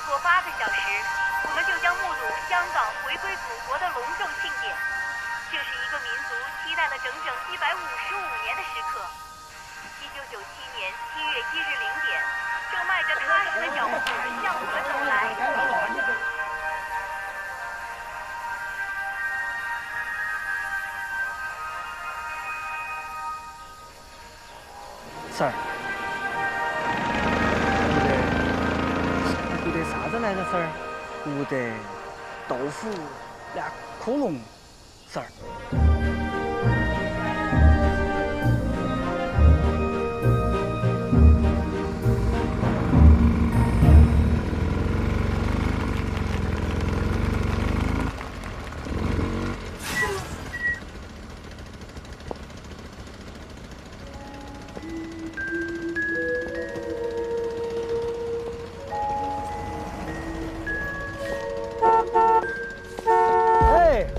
过8个小时，我们就将目睹香港回归祖国的隆重庆典。这是一个民族期待了整整155年的时刻。1997年7月1日0点，正迈着踏实的脚步向我们走来。婶儿，不得啥子来着？婶儿，不得豆腐2窟窿，婶儿。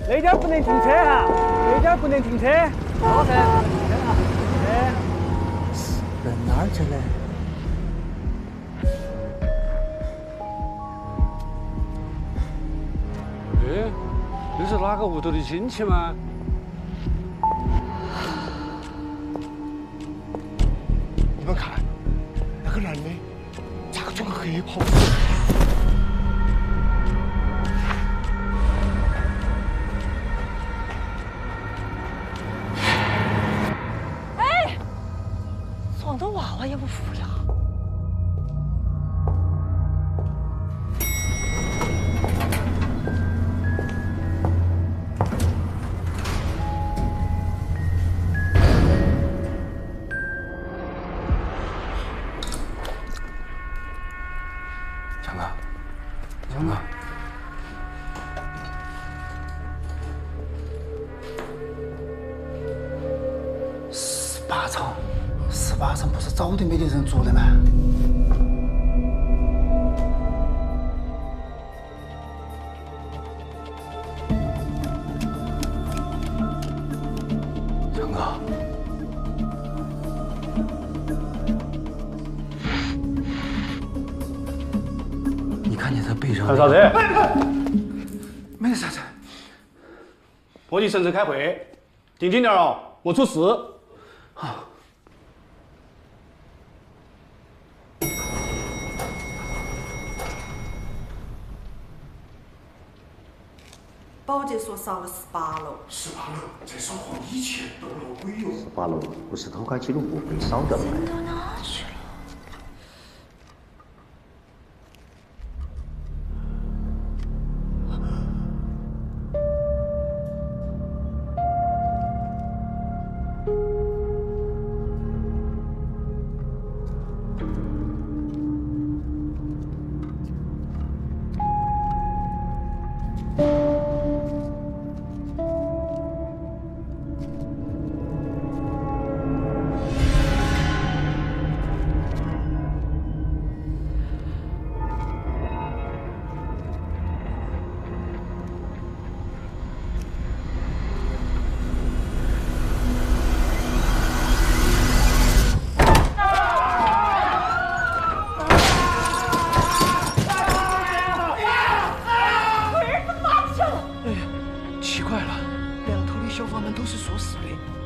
那点不能停车哈，那点不能停车。好噻，停车哈。哎，人哪儿去了？哎，这是哪个屋头的亲戚吗？你们看，那个男的咋个穿个黑袍子？床头娃娃也不服呀！强哥，强哥，18层不是早点没得人住的吗？强哥，你看见他背上干啥子？没得啥子。我去省城开会，听清点哦，莫出事。好。保洁说少了18楼。18楼，在烧黄以前都闹鬼哟。18楼不是偷开记录簿被烧掉了吗？到哪去了？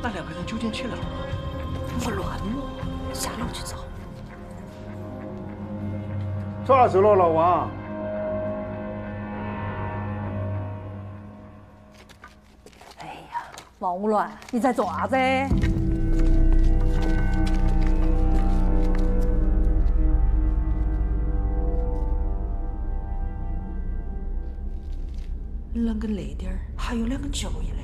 那2个人究竟去哪儿了？不乱了，下楼去找。啥事了，老王？哎呀，王五乱，你在做啥子？啷个那点儿还有2个就业嘞？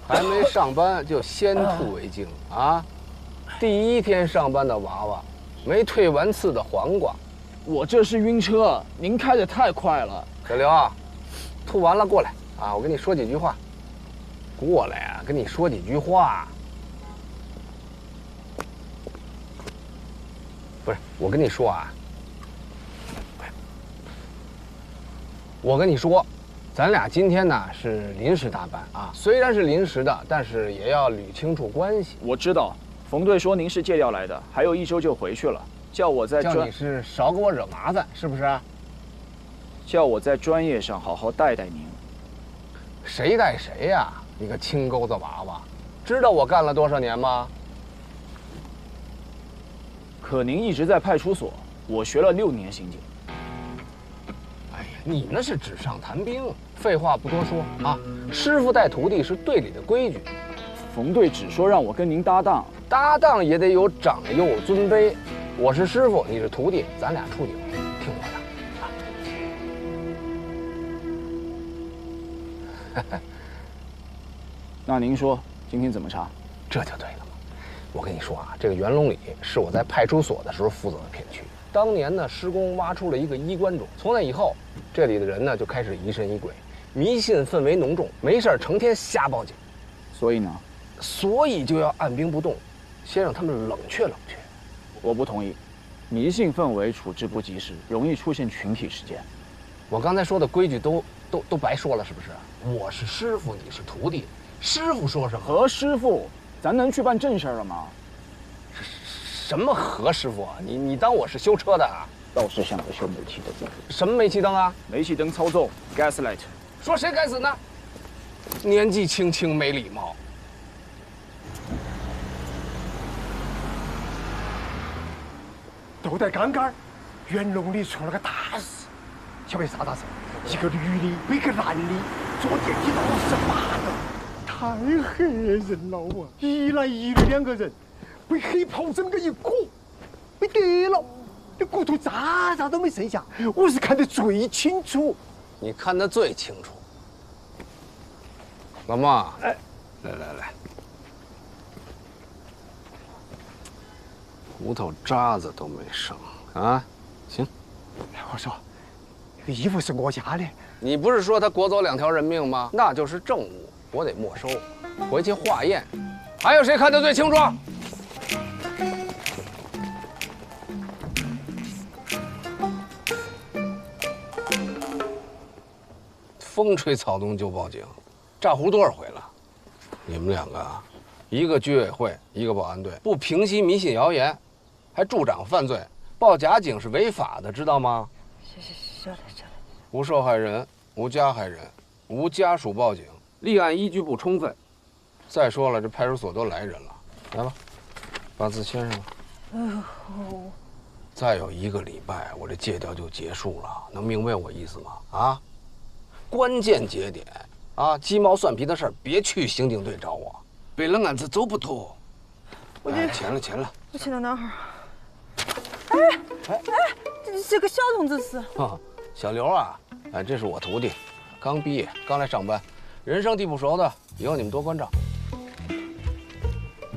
还没上班就先吐为敬啊！第一天上班的娃娃，没退完刺的黄瓜。我这是晕车，您开的太快了。小刘啊，吐完了过来啊，我跟你说几句话。过来啊，跟你说几句话。不是，我跟你说啊，我跟你说，咱俩今天呢是临时搭班啊，虽然是临时的，但是也要捋清楚关系。我知道，冯队说您是借调来的，还有1周就回去了，叫我在叫你是少给我惹麻烦，是不是？叫我在专业上好好带带您。谁带谁呀？你个青钩子娃娃，知道我干了多少年吗？可您一直在派出所，我学了6年刑警。哎呀，你那是纸上谈兵，废话不多说啊！师傅带徒弟是队里的规矩。冯队只说让我跟您搭档，搭档也得有长幼尊卑。我是师傅，你是徒弟，咱俩处顶，听我的啊！那您说今天怎么查？这就对了嘛！我跟你说啊，这个元龙里是我在派出所的时候负责的片区。当年呢，施工挖出了一个衣冠冢，从那以后，这里的人呢就开始疑神疑鬼，迷信氛围浓重，没事成天瞎报警。所以呢？所以就要按兵不动，先让他们冷却冷却。我不同意，迷信氛围处置不及时，容易出现群体事件。我刚才说的规矩都白说了，是不是？我是师傅，你是徒弟，师傅说什么？何师傅，咱能去办正事了吗？什么何师傅啊？你当我是修车的啊？倒是像个修煤气灯。什么煤气灯啊？煤气灯操纵 ，gaslight。说谁该死呢？年纪轻轻没礼貌。就在刚刚，元龙里出了个大事，晓得啥大事？一个女的被个男的坐电梯闹18了，太吓人了啊！一男一女2个人被黑袍整个一裹，被得了，那骨头渣渣都没剩下，我是看得最清楚。你看得最清楚。老孟，哎，来，骨头渣子都没剩啊！行，我说，这个衣服是我家的。你不是说他裹走2条人命吗？那就是证物，我得没收，回去化验。还有谁看得最清楚？风吹草动就报警，炸糊多少回了？你们2个啊，一个居委会，一个保安队，不平息迷信谣言，还助长犯罪，报假警是违法的，知道吗？晓得。无受害人，无加害人，无家属报警，立案依据不充分。再说了，这派出所都来人了，来吧，把字签上吧。再有1个礼拜，我这借调就结束了，能明白我意思吗？啊，关键节点啊，鸡毛蒜皮的事儿别去刑警队找我，背了案子走不脱。哎，钱了。我签到哪儿？这个小同志是？小刘啊，哎，这是我徒弟，刚毕业，刚来上班，人生地不熟的，以后你们多关照。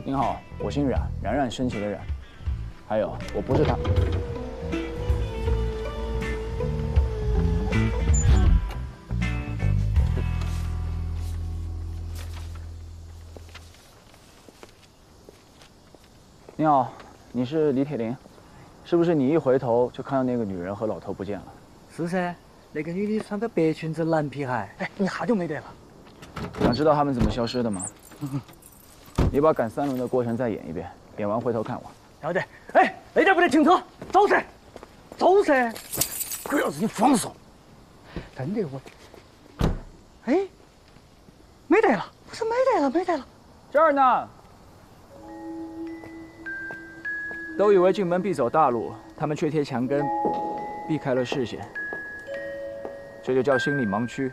您好，我姓冉，冉冉升起的冉。还有，我不是他。你好，你是李铁林，是不是你一回头就看到那个女人和老头不见了？是噻，那个女的穿个白裙子蓝皮鞋，哎，一下就没得了。想知道他们怎么消失的吗？你把赶3轮的过程再演一遍，演完回头看我。要得。哎，那点不得停车，走噻，走噻。鬼老子你放手！真的我。哎，没得了，不是没得了。这儿呢。都以为进门必走大路，他们却贴墙根，避开了视线。这就叫心理盲区。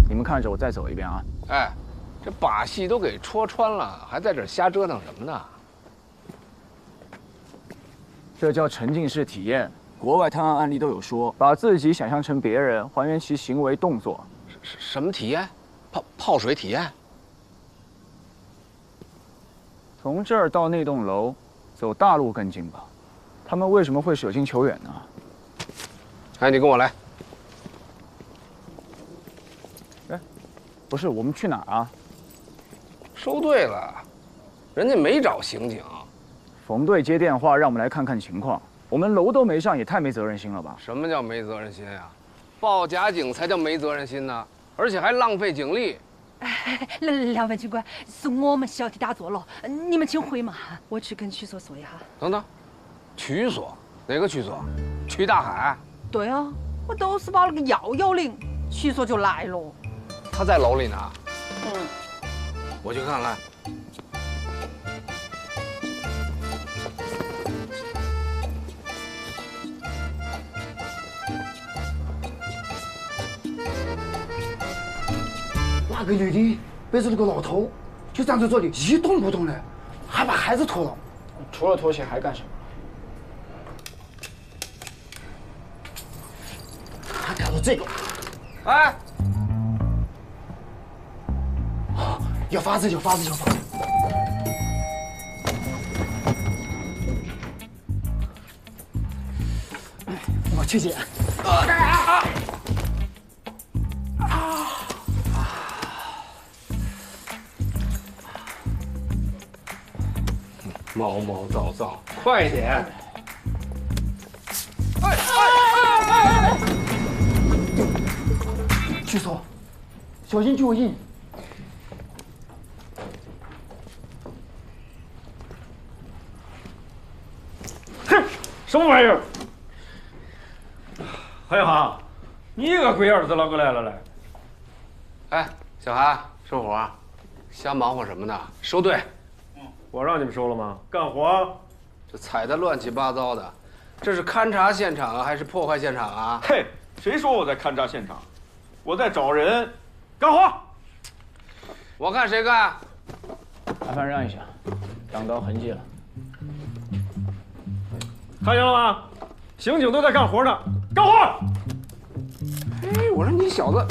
你们看着我再走一遍啊！哎，这把戏都给戳穿了，还在这瞎折腾什么呢？这叫沉浸式体验。国外探案案例都有说，把自己想象成别人，还原其行为动作。什么体验？泡水体验？从这儿到那栋楼，走大路更近吧？他们为什么会舍近求远呢？哎，你跟我来。哎，不是，我们去哪儿啊？收队了，人家没找刑警。冯队接电话让我们来看看情况，我们楼都没上，也太没责任心了吧？什么叫没责任心呀？报假警才叫没责任心呢，而且还浪费警力。两位警官，是我们小题大做了，你们请回嘛，我去跟区所说一下。等等，区所？哪个区所？区大海？对啊，我都是报了个110，区所就来了。他在楼里呢。嗯，我去看看。那个女的背着那个老头，就站在这里一动不动的，还把孩子拖了。除了拖鞋还干什么？还看到这个，哎，有法子，有法子，有法子。我去捡。毛毛躁躁，快点！区所，小心救印。哼，什么玩意儿？韩小航，你个龟儿子啷个来了来？哎，小韩，收活，瞎忙活什么呢？收队。我让你们收了吗？干活。这踩得乱七八糟的，这是勘察现场啊，还是破坏现场啊？嘿，谁说我在勘察现场？我在找人，干活。我看谁干。麻烦让一下，挡到痕迹了。看见了吗？刑警都在干活呢，干活！哎，我说你小子。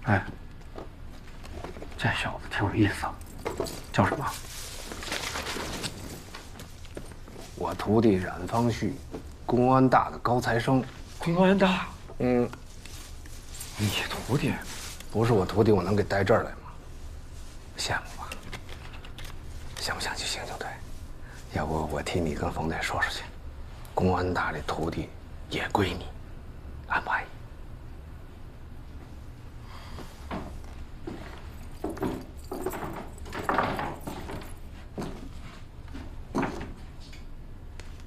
哎，这小子挺有意思，叫什么？我徒弟冉方旭，公安大的高材生。公安大？嗯。你徒弟？不是我徒弟，我能给带这儿来吗？羡慕吧？想不想去刑警队？要不我替你跟冯队说说去，公安大的徒弟也归你，安不安逸？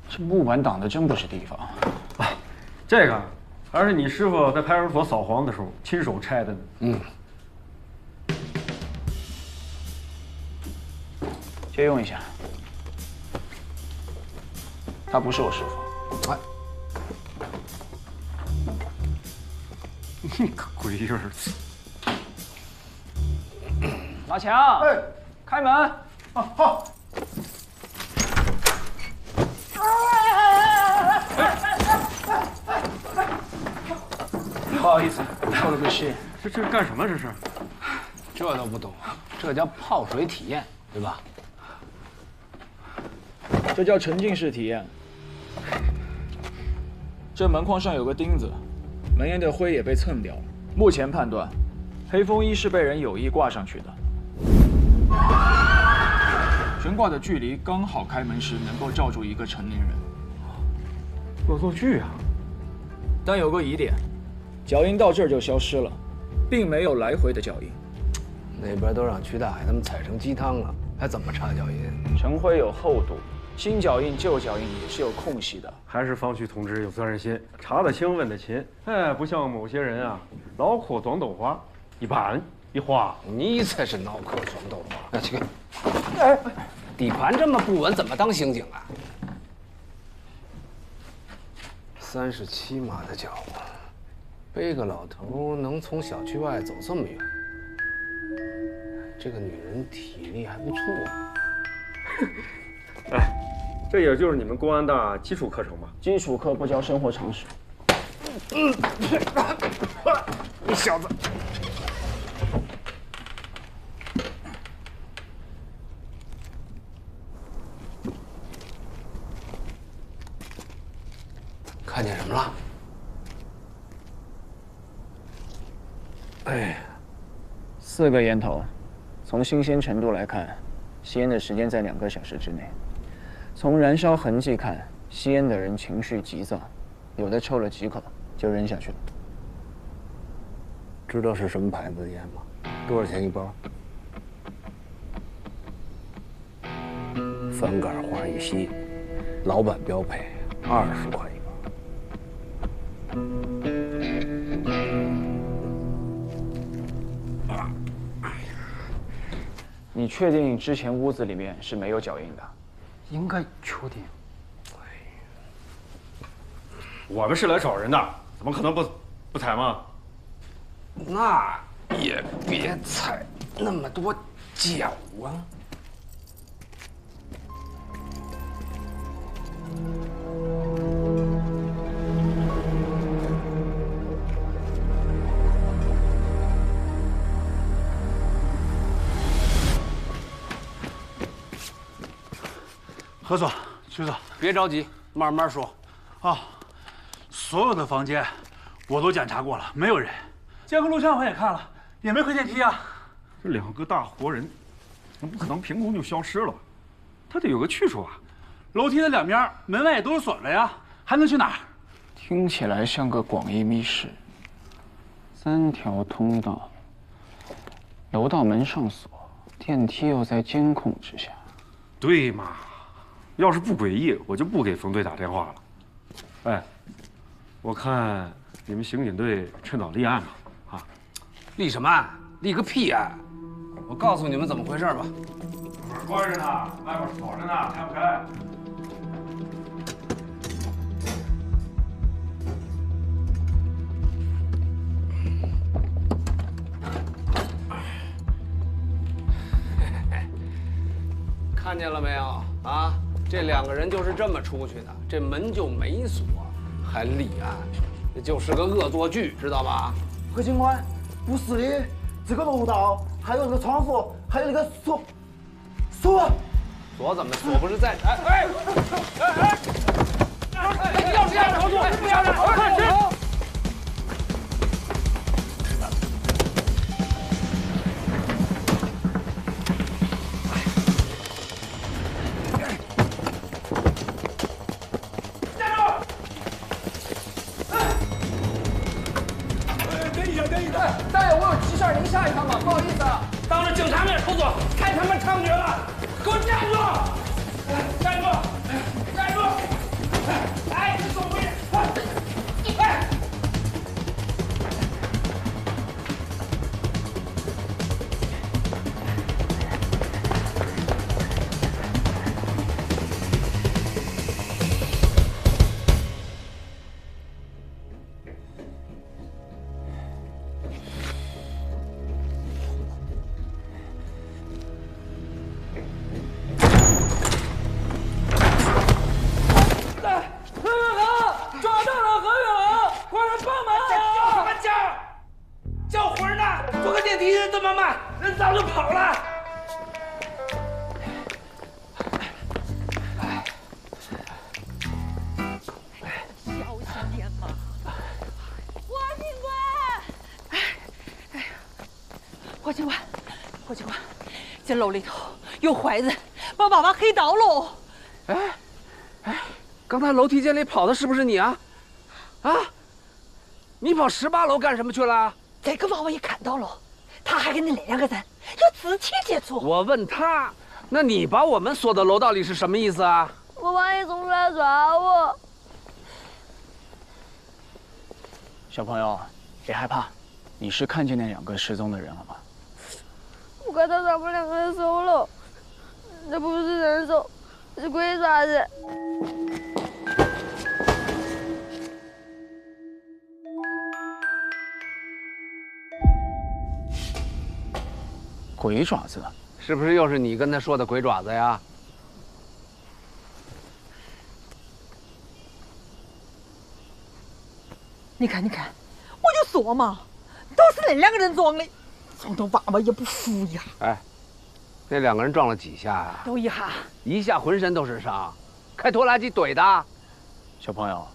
这木板挡的真不是地方。哎，这个还是你师傅在派出所扫黄的时候亲手拆的呢。嗯。借用一下。他不是我师傅。哎，你个龟儿子！马强，哎，开门。啊，好。不好意思，受了个气。这是干什么？这是？这都不懂啊？这叫泡水体验，对吧？这叫沉浸式体验。这门框上有个钉子，门沿的灰也被蹭掉了。目前判断，黑风衣是被人有意挂上去的。悬挂的距离刚好开门时能够罩住一个成年人。恶作剧啊！但有个疑点，脚印到这儿就消失了，并没有来回的脚印。那边都让曲大海他们踩成鸡汤了，还怎么查脚印？尘灰有厚度，新脚印、旧脚印也是有空隙的。还是方旭同志有责任心，查得清，问得勤。哎，不像某些人啊，脑壳装豆花，一板一花。你才是脑壳装豆花。那去，哎，底盘这么不稳，怎么当刑警啊？37码的脚步，背个老头能从小区外走这么远，这个女人体力还不错。哎，这也就是你们公安的基础课程吧？基础课不教生活常识。你小子！看见什么了？哎，4个烟头，从新鲜程度来看，吸烟的时间在2个小时之内。从燃烧痕迹看，吸烟的人情绪急躁，有的抽了几口就扔下去了。知道是什么牌子的烟吗？多少钱一包？翻杆花一吸，老板标配20块一包。你确定之前屋子里面是没有脚印的？应该确定。我们是来找人的，怎么可能不采吗？那也别踩那么多脚啊！何总，徐总，别着急，慢慢说。啊，所有的房间我都检查过了，没有人。监控录像我也看了，也没回电梯啊。这2个大活人，怎么不可能凭空就消失了？他得有个去处啊！楼梯的2边门外也都是锁着呀，还能去哪儿？听起来像个广义密室，3条通道，楼道门上锁，电梯又在监控之下。对嘛？要是不诡异，我就不给冯队打电话了。哎，我看你们刑警队趁早立案吧。啊，立什么案？立个屁案！我告诉你们怎么回事吧。门关着呢，外面锁着呢，开不开？看见了没有啊？这2个人就是这么出去的，这门就没锁，还立案，这就是个恶作剧，知道吧？何警官，不是的，这个楼道还有这个窗户，还有那个锁，锁怎么锁不是在？哎！要这样操作，不要让快去！大爷，我有急事儿，您下一趟吧，不好意思啊。当着警察面出错，太他妈猖獗了！给我站住！站住！站住！哎，你走回去！哎！这楼里头有坏人，把爸爸黑到喽！哎，刚才楼梯间里跑的是不是你啊？啊，你跑18楼干什么去了？这个娃娃也看到了，他还跟那2个人有肢体接触。我问他，那你把我们锁到楼道里是什么意思啊？我怕你总来抓我。小朋友，别害怕，你是看见那2个失踪的人了吗？我看到他们2个人手了，这不是人手，是鬼爪子。鬼爪子？是不是又是你跟他说的鬼爪子呀？你看，我就说嘛，都是那两个人撞的，撞到爸爸也不服呀。哎，那2个人撞了几下啊？都一下。一下浑身都是伤，开拖拉机怼的。小朋友，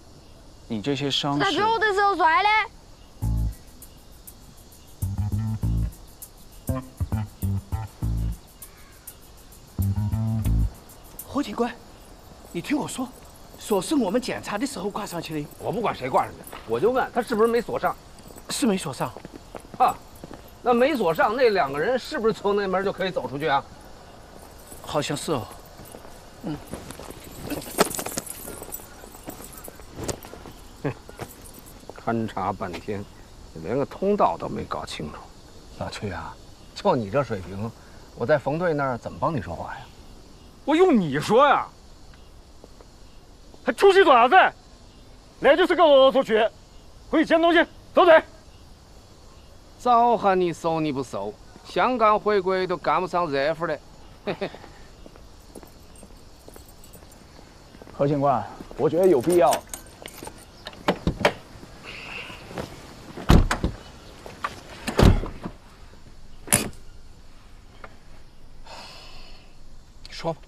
你这些伤势……在走的时候摔的。何警官，你听我说，锁是我们检查的时候挂上去的。我不管谁挂上去，我就问他是不是没锁上。是没锁上。啊，那没锁上，那2个人是不是从那门就可以走出去啊？好像是哦。勘察半天，连个通道都没搞清楚。老曲啊，就你这水平，我在冯队那儿怎么帮你说话呀？我用你说呀，还出去做啥子？那就是个恶作剧，回去捡东西，走腿。早喊你收你不收，香港回归都赶不上热乎的。嘿嘿。何警官，我觉得有必要。说吧，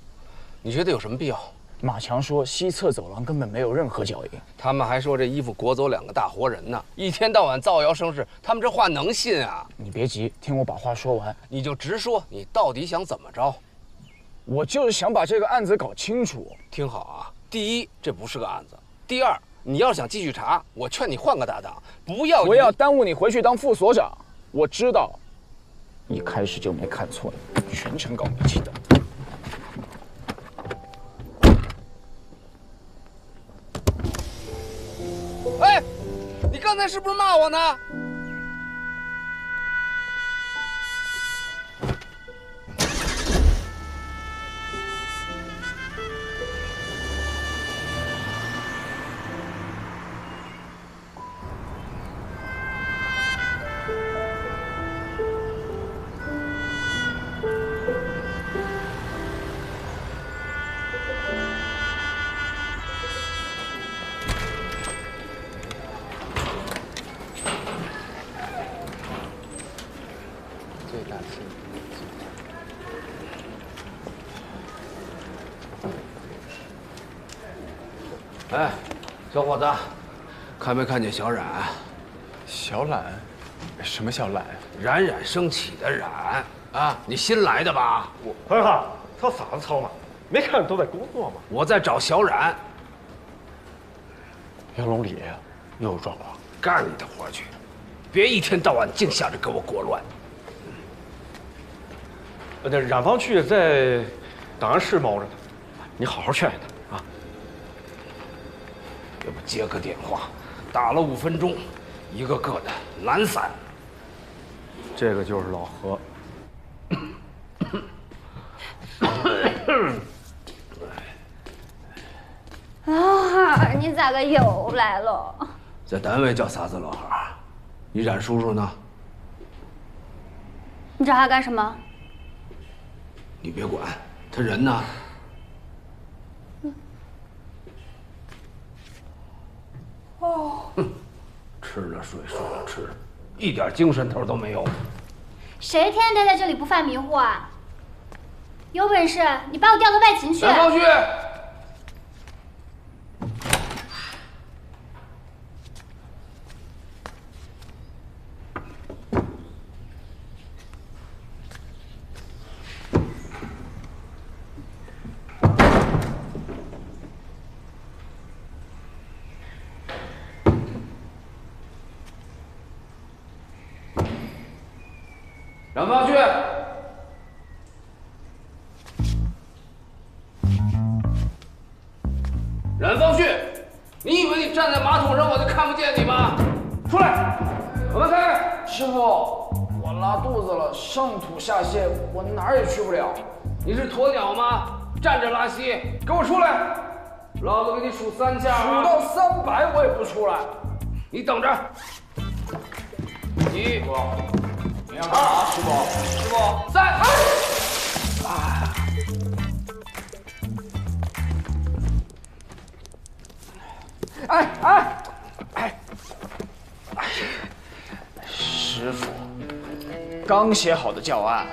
你觉得有什么必要？马强说西侧走廊根本没有任何脚印，他们还说这衣服裹走2个大活人呢，一天到晚造谣生事，他们这话能信啊？你别急，听我把话说完。你就直说，你到底想怎么着？我就是想把这个案子搞清楚。听好啊，第一，这不是个案子；第二，你要想继续查，我劝你换个搭档，不要耽误你回去当副所长。我知道，一开始就没看错你，全程搞密气的。哎，你刚才是不是骂我呢？哎，小伙子，看没看见小冉？小冉？什么小冉？冉冉升起的冉啊！你新来的吧？孩子，吵啥子吵嘛？没看都在工作吗？我在找小冉。杨龙里又有状况，干你的活去，别一天到晚净想着给我裹乱。那冉方旭在档案室猫着呢，你好好劝劝他啊。要不接个电话，打了5分钟，一个个的懒散。这个就是老何。老汉，你咋个又来了？在单位叫啥子老汉？你冉叔叔呢？你找他干什么？你别管，他人呢？哦。吃了睡，睡了吃，一点精神头都没有。谁天天待在这里不犯迷糊啊？有本事你把我调到外勤去！冉方旭。冉方旭，冉方旭，你以为你站在马桶上我就看不见你吗？出来，我们开。师傅，我拉肚子了，上吐下泻，我哪儿也去不了。你是鸵鸟吗？站着拉稀，给我出来！老子给你数3下，数到300我也不出来。你等着。1，你要干啥，师傅？师傅，3，师傅，刚写好的教案。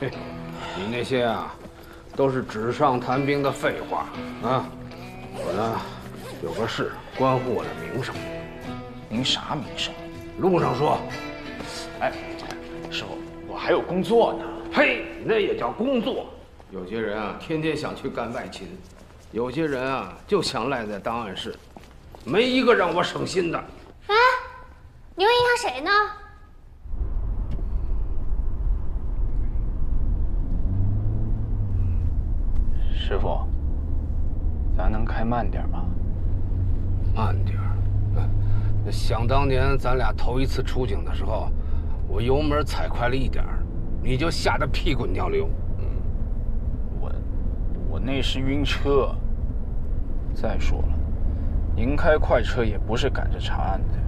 嘿，你那些啊，都是纸上谈兵的废话啊！我呢，有个事关乎我的名声。您啥名声？路上说。哎，师傅，我还有工作呢。嘿，那也叫工作。有些人啊，天天想去干外勤；有些人啊，就想赖在档案室，没一个让我省心的。哎，你问一下谁呢？师傅，咱能开慢点吗？慢点儿。想当年咱俩头一次出警的时候，我油门踩快了一点儿，你就吓得屁滚尿流。我那是晕车。再说了，您开快车也不是赶着查案的。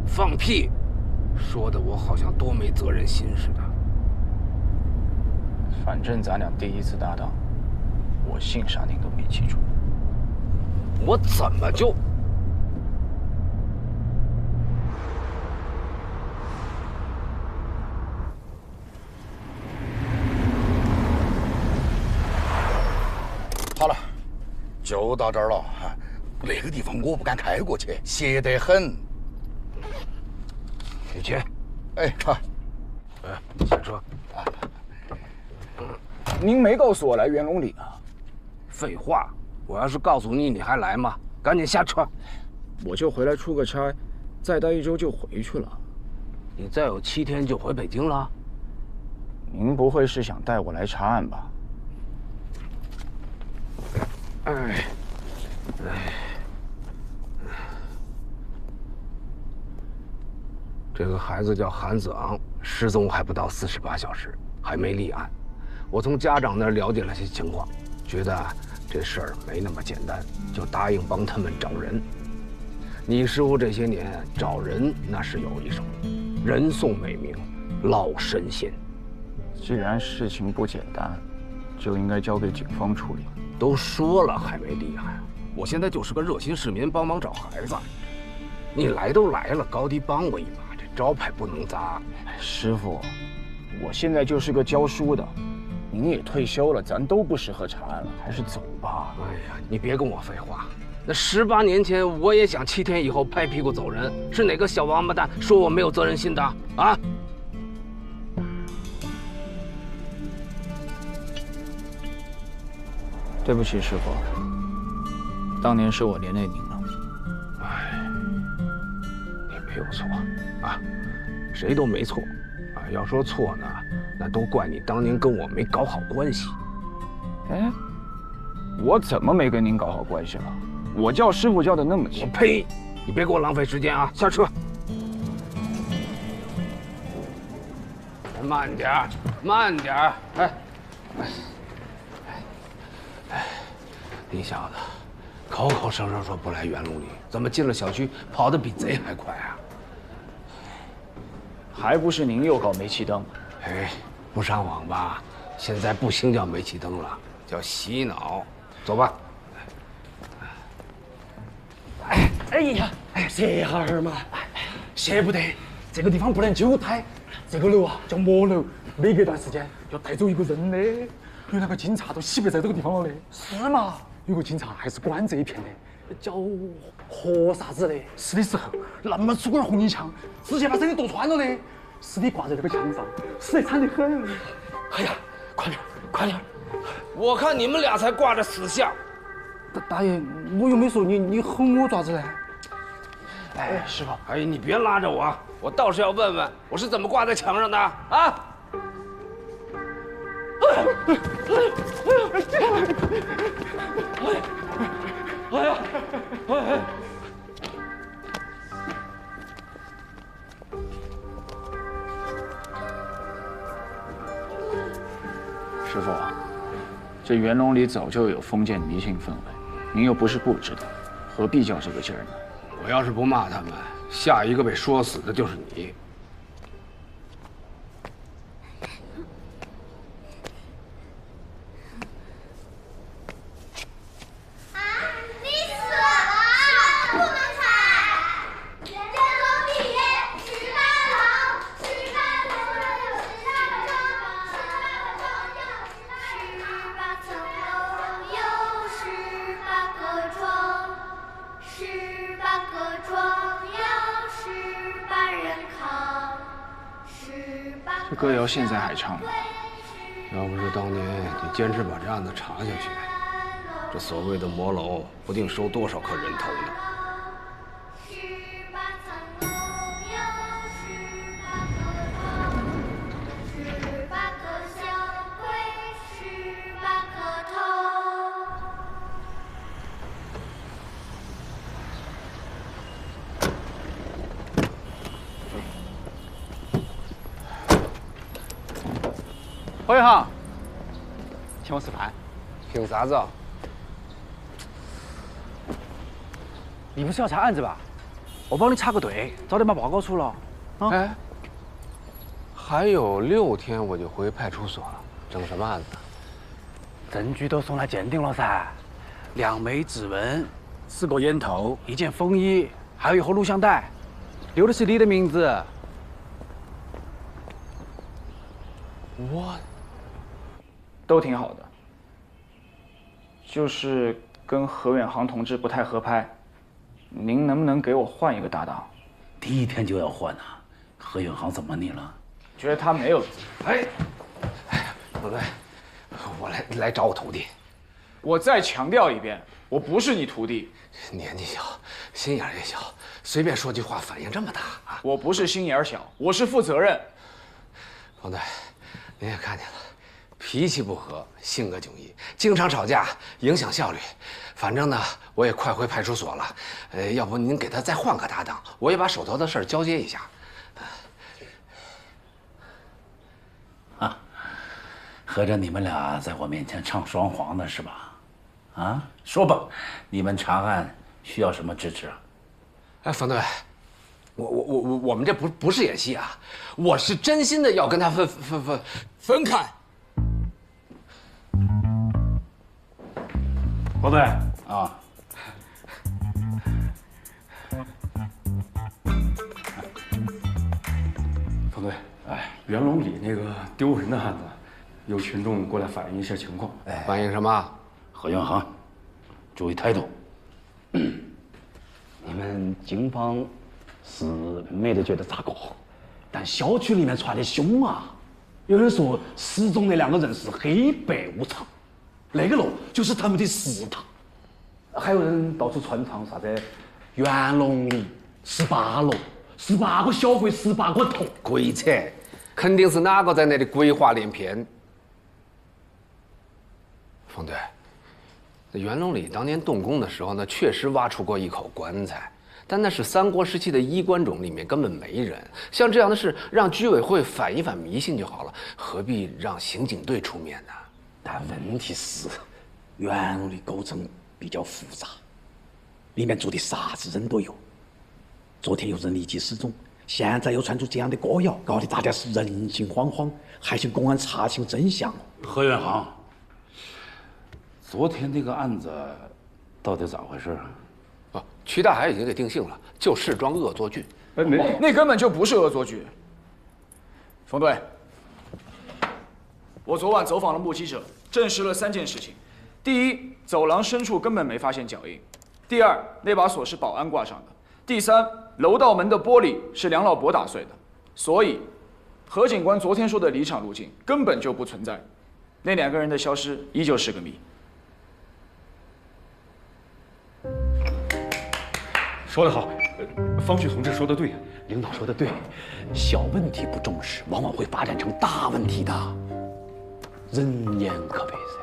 放屁！说的我好像多没责任心似的。反正咱俩第一次搭档，我姓啥您都没记住。我怎么就？好了，就到这儿了。那个地方我不敢开过去，邪得很。雨晴，哎，好，下车。您没告诉我来元龙里啊？废话，我要是告诉你，你还来吗？赶紧下车。我就回来出个差，再待1周就回去了。你再有7天就回北京了？您不会是想带我来查案吧？哎，这个孩子叫韩子昂，失踪还不到48小时，还没立案。我从家长那儿了解了些情况，觉得这事儿没那么简单，就答应帮他们找人。你师傅这些年找人那是有一手，人送美名，老神仙。既然事情不简单，就应该交给警方处理。都说了还没立案，我现在就是个热心市民，帮忙找孩子。你来都来了，高低帮我一把，这招牌不能砸。师傅，我现在就是个教书的，您也退休了，咱都不适合查案了，还是走吧。哎呀，你别跟我废话。那18年前我也想7天以后拍屁股走人，是哪个小王八蛋说我没有责任心的啊？对不起，师傅，当年是我连累您了。哎，你没有错啊，谁都没错啊。要说错呢，那都怪你当年跟我没搞好关系。哎，我怎么没跟您搞好关系了？我叫师傅叫的那么亲。我呸！你别给我浪费时间啊！下车。慢点儿，慢点儿。哎。你小子，口口声声说不来元龙里，怎么进了小区跑得比贼还快啊？还不是您又搞煤气灯？哎，不上网吧？现在不兴叫煤气灯了，叫洗脑。走吧。哎呀，歇哈儿嘛，歇不得，这个地方不能久待。这个楼啊叫魔楼，每隔一段时间要带走一个人的。有那个警察都洗白在这个地方了的。是吗？有个警察还是管这一片的，叫何啥子的。死的时候那么粗根红衣枪，直接把身体剁穿了的，尸体挂在那个墙上，死得惨得很。哎呀，快点，快点！我看你们俩才挂着死相。大爷，我又没说你吼我爪子呢？哎，师傅，哎，你别拉着我，我倒是要问问我是怎么挂在墙上的啊！哎呀！师傅，这元龙里早就有封建迷信氛围，您又不是不知道，何必较这个劲儿呢？我要是不骂他们，下一个被说死的就是你。这歌谣现在还唱吗？要不是当年你坚持把这案子查下去，这所谓的魔楼不定收多少颗人头呢。侯银行，请我吃饭。凭啥子啊？你不是要查案子吧？我帮你插个队，早点把报告出了。啊、哎，还有6天我就回派出所了，整什么案子？证据都送来鉴定了噻，2枚指纹，4个烟头，1件风衣，还有一盒录像带，留的是你的名字。我都挺好的，就是跟何远航同志不太合拍，您能不能给我换一个搭档？第1天就要换啊？何远航怎么你了？觉得他没有。哎，不对，我来找我徒弟。我再强调一遍，我不是你徒弟。年纪小，心眼也小，随便说句话反应这么大啊！我不是心眼小，我是负责任。方队，您也看见了。脾气不和，性格迥异，经常吵架，影响效率。反正呢，我也快回派出所了。要不您给他再换个搭档，我也把手头的事儿交接一下。啊，合着你们俩在我面前唱双簧呢是吧？啊，说吧，你们查案需要什么支持啊？哎，冯队，我们这不是演戏啊，我是真心的要跟他分开。王队啊，冯队，哎，袁龙里那个丢人的案子，有群众过来反映一些情况。哎，反映什么？何远航，注意态度。你们警方是没得觉得咋个，但小区里面传的凶啊，有人说失踪的2个人是黑白无常。那个楼就是他们的食堂，还有人到处传唱啥子元龙里18楼，18个小鬼18个头，鬼扯！肯定是哪个在那里鬼话连篇。冯队，那元龙里当年动工的时候呢，确实挖出过一口棺材，但那是3国时期的衣冠冢，里面根本没人。像这样的事，让居委会反一反迷信就好了，何必让刑警队出面呢？但问题是，元龙的构成比较复杂，里面住的啥子人都有。昨天有人离奇失踪，现在又传出这样的歌谣，搞得大家是人心惶惶，还请公安查清真相。何远航，昨天那个案子到底咋回事啊？曲大海已经给定性了，就试装恶作剧。那根本就不是恶作剧。冯队，我昨晚走访了目击者，证实了3件事情：第一，走廊深处根本没发现脚印；第二，那把锁是保安挂上的；第三，楼道门的玻璃是梁老伯打碎的。所以，何警官昨天说的离场路径根本就不存在，那2个人的消失依旧是个谜。说得好，方旭同志说得对，领导说的对，小问题不重视，往往会发展成大问题的。人言可悲噻。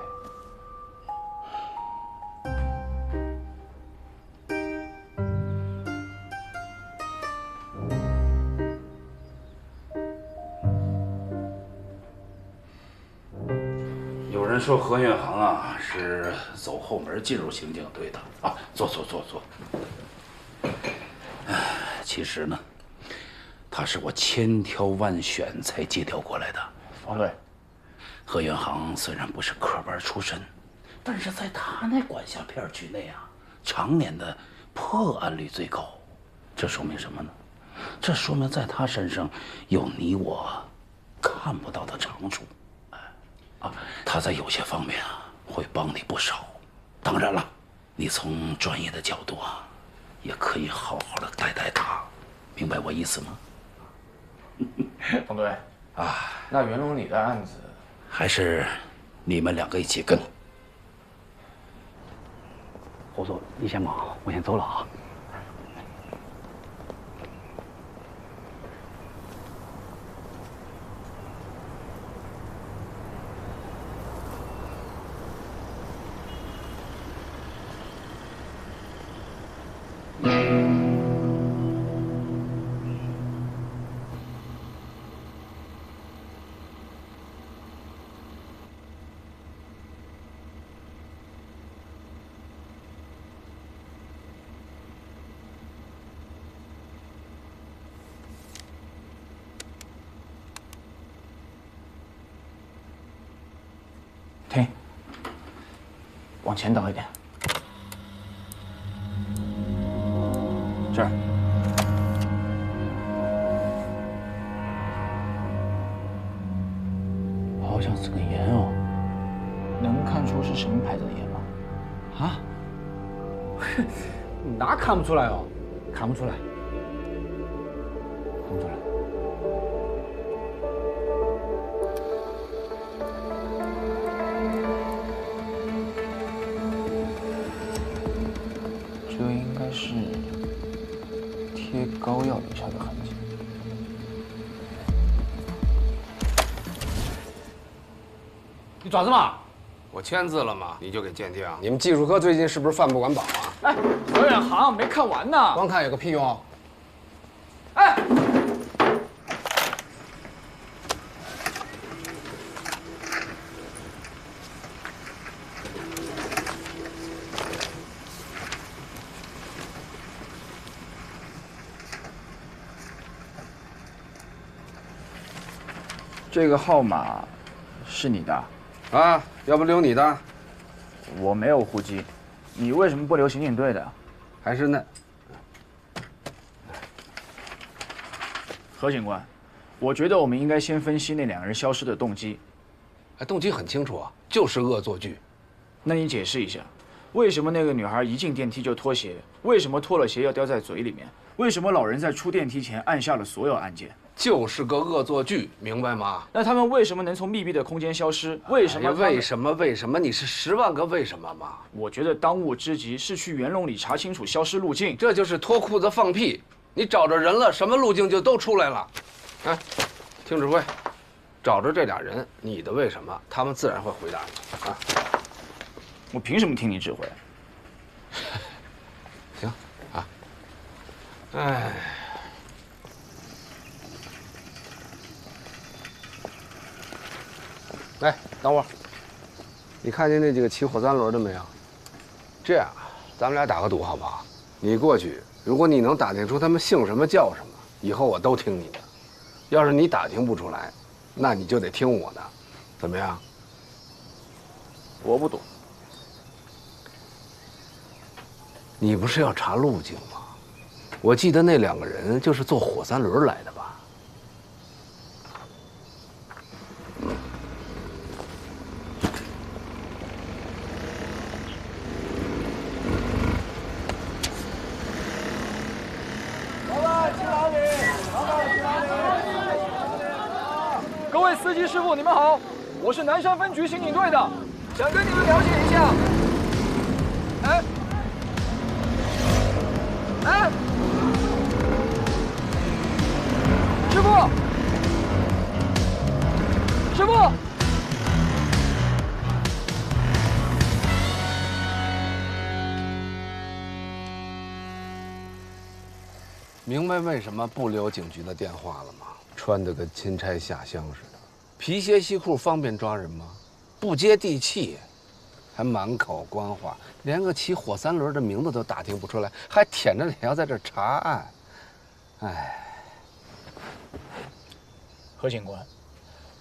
有人说何远航啊是走后门进入刑警队的啊，坐。其实呢，他是我千挑万选才借调过来的。方队，何远航虽然不是科班出身，但是在他那管辖片区内啊，常年的破案率最高。这说明什么呢？这说明在他身上有你我看不到的长处。他在有些方面啊会帮你不少。当然了，你从专业的角度啊，也可以好好的带他，明白我意思吗？冯队，啊，那袁龙里的案子，还是你们两个一起跟。侯总，你先忙，我先走了啊。停，往前倒一点。这儿。好像是个盐哦，能看出是什么牌子的盐吗？啊？那看不出来哦，看不出来，看不出来。这应该是贴膏药留下的痕迹。你爪子嘛？我签字了嘛，你就给鉴定。你们技术科最近是不是饭不管饱啊？哎，表演行没看完呢。光看有个屁用？哎，这个号码是你的啊？要不留你的？我没有户籍，你为什么不留刑警队的？还是那？何警官，我觉得我们应该先分析那两个人消失的动机。哎，动机很清楚啊，就是恶作剧。那你解释一下，为什么那个女孩一进电梯就脱鞋？为什么脱了鞋要叼在嘴里面？为什么老人在出电梯前按下了所有按键？就是个恶作剧，明白吗？那他们为什么能从密闭的空间消失？为什么？为什么？为什么？你是10万个为什么吗？我觉得当务之急是去袁龙里查清楚消失路径。这就是脱裤子放屁！你找着人了，什么路径就都出来了。哎，听指挥，找着这俩人，你的为什么，他们自然会回答你啊。我凭什么听你指挥？行啊。哎。哎，等会儿，你看见那几个骑火3轮的没有？这样，咱们俩打个赌好不好？你过去，如果你能打听出他们姓什么叫什么，以后我都听你的；要是你打听不出来，那你就得听我的，怎么样？我不赌。你不是要查路径吗？我记得那2个人就是坐火3轮来的吧？各位司机师傅，你们好，我是南山分局刑警队的，想跟你们了解一下。哎，哎，师傅，师傅，明白为什么不留警局的电话了吗？穿得跟钦差下乡似的，皮鞋西裤方便抓人吗？不接地气，还满口官话，连个骑火3轮的名字都打听不出来，还舔着脸要在这查案。哎，何警官，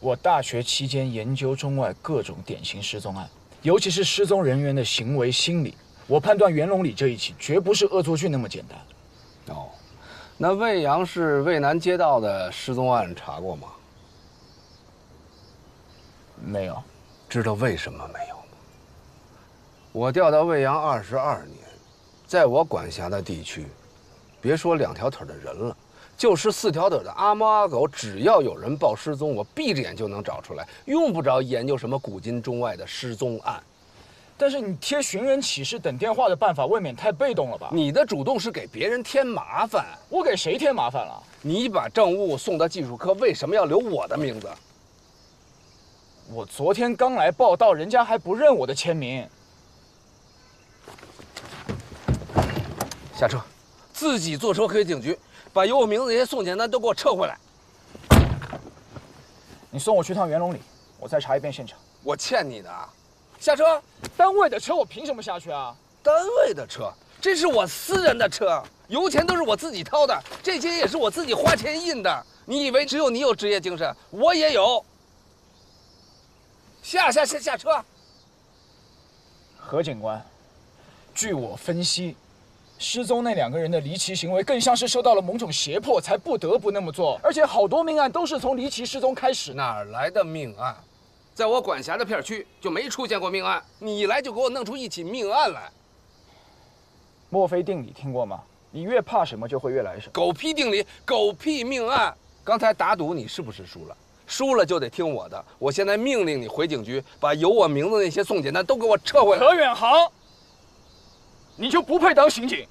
我大学期间研究中外各种典型失踪案，尤其是失踪人员的行为心理，我判断袁龙里这一起绝不是恶作剧那么简单。哦。那魏阳市渭南街道的失踪案查过吗？没有。知道为什么没有吗？我调到魏阳22年，在我管辖的地区，别说2条腿的人了，就是4条腿的阿猫阿狗，只要有人报失踪，我闭着眼就能找出来，用不着研究什么古今中外的失踪案。但是你贴寻人启事等电话的办法未免太被动了吧？你的主动是给别人添麻烦。我给谁添麻烦了？你把证物送到技术科，为什么要留我的名字？我昨天刚来报道，人家还不认我的签名。下车，自己坐车回警局，把有我名字那些送检单都给我撤回来。你送我去趟元龙里，我再查一遍现场。我欠你的。下车。单位的车我凭什么下去啊？单位的车，这是我私人的车，油钱都是我自己掏的，这些也是我自己花钱印的。你以为只有你有职业精神，我也有。下车。何警官，据我分析，失踪那2个人的离奇行为更像是受到了某种胁迫，才不得不那么做。而且好多命案都是从离奇失踪开始。哪来的命案？在我管辖的片区就没出现过命案，你一来就给我弄出一起命案来。墨菲定理听过吗？你越怕什么，就会越来什么。狗屁定理，狗屁命案。刚才打赌你是不是输了？输了就得听我的。我现在命令你回警局，把有我名字那些送检单都给我撤回来。何远航，你就不配当刑警。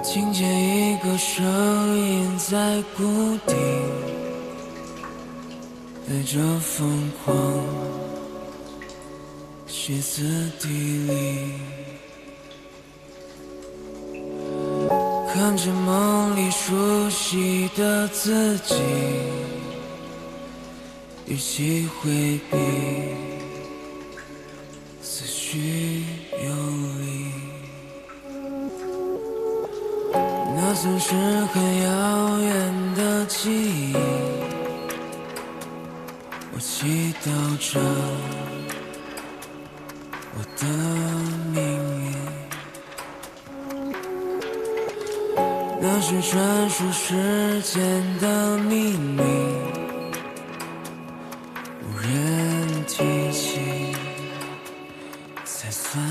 听见一个声音在鼓笛，带着疯狂歇斯底里，看着梦里熟悉的自己，与其回避，思绪游离。那曾是很遥远的记忆，我祈祷着我的命运。那是传说世间的秘密，无人提起才算